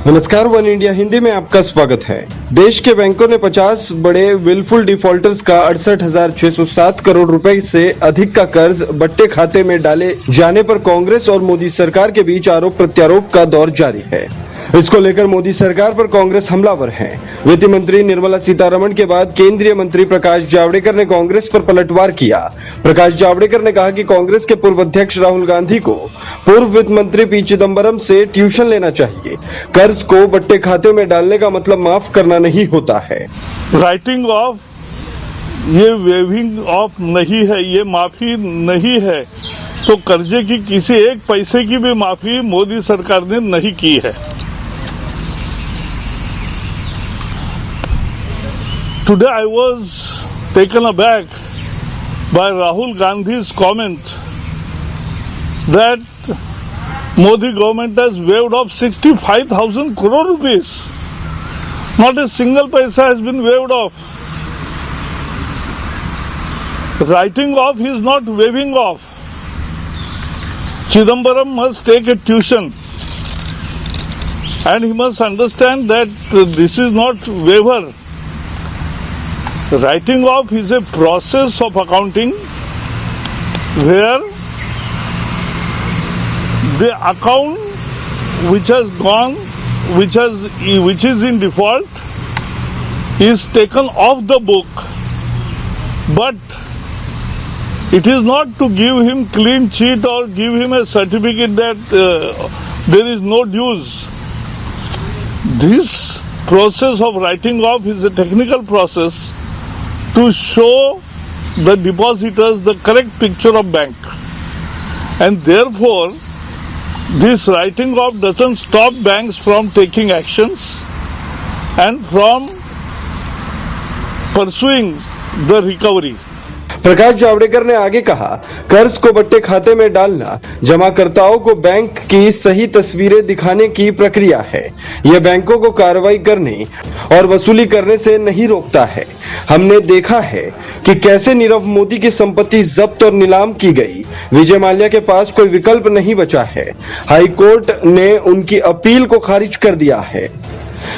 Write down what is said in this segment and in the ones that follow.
नमस्कार, one India Hindi में आपका स्वागत है। देश के बैंकों ने 50 बड़े विलफुल डिफॉल्टर्स का 68,607 करोड़ रुपए से अधिक का कर्ज बट्टे खाते में डाले जाने पर कांग्रेस और मोदी सरकार के बीच आरोप प्रत्यारोप का दौर जारी है। इसको लेकर मोदी सरकार पर कांग्रेस हमलावर है। वित्त मंत्री निर्मला सीतारमण के बाद केंद्रीय मंत्री प्रकाश जावड़ेकर ने कांग्रेस पर पलटवार किया। प्रकाश जावड़ेकर ने कहा कि कांग्रेस के पूर्व अध्यक्ष राहुल गांधी को पूर्व वित्त मंत्री पी चिदम्बरम से ट्यूशन लेना चाहिए। कर्ज को बट्टे खाते में डालने का मतलब माफ करना नहीं होता है। राइटिंग ऑफ ये वेविंग ऑफ नहीं है, ये माफी नहीं है। तो कर्जे की किसी एक पैसे की भी माफी मोदी सरकार ने नहीं की है। Today I was taken aback by Rahul Gandhi's comment that Modi government has waived off 65,000 crore rupees. Not a single paisa has been waived off. Writing off is not waiving off. Chidambaram must take a tuition and he must understand that this is not waiver. Writing off is a process of accounting where the account which has gone, which is in default, is taken off the book, but it is not to give him clean sheet or give him a certificate that there is no dues. This process of writing off is a technical process to show the depositors the correct picture of bank, and therefore this writing off doesn't stop banks from taking actions and from pursuing the recovery. Prakash Javadekar ने आगे कहा, कर्ज को बट्टे खाते में डालना जमाकर्ताओं को बैंक की सही तस्वीरें दिखाने की प्रक्रिया है। यह बैंकों को कार्रवाई करने और वसूली करने से नहीं रोकता है। हमने देखा है कि कैसे नीरव मोदी की संपत्ति जब्त और नीलाम की गई। विजय माल्या के पास कोई विकल्प नहीं बचा है। हाई कोर्ट ने उनकी अपील को खारिज कर दिया है।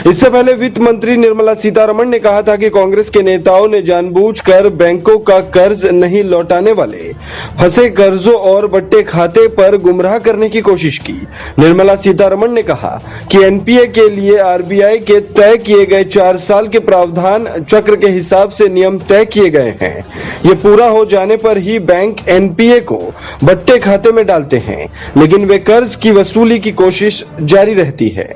इससे पहले वित्त मंत्री निर्मला सीतारमण ने कहा था कि कांग्रेस के नेताओं ने जानबूझकर बैंकों का कर्ज नहीं लौटाने वाले फंसे कर्जों और बट्टे खाते पर गुमराह करने की कोशिश की। निर्मला सीतारमण ने कहा कि एनपीए के लिए आरबीआई के तय किए गए 4 साल के प्रावधान चक्र के हिसाब से नियम तय किए गए हैं। ये पूरा हो जाने पर ही बैंक एनपीए को बट्टे खाते में डालते हैं, लेकिन वे कर्ज की वसूली की कोशिश जारी रहती है।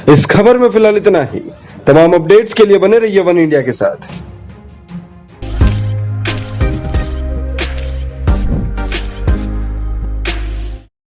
इस खबर में फिलहाल इतना ही। तमाम अपडेट्स के लिए बने रहिए वन इंडिया के साथ।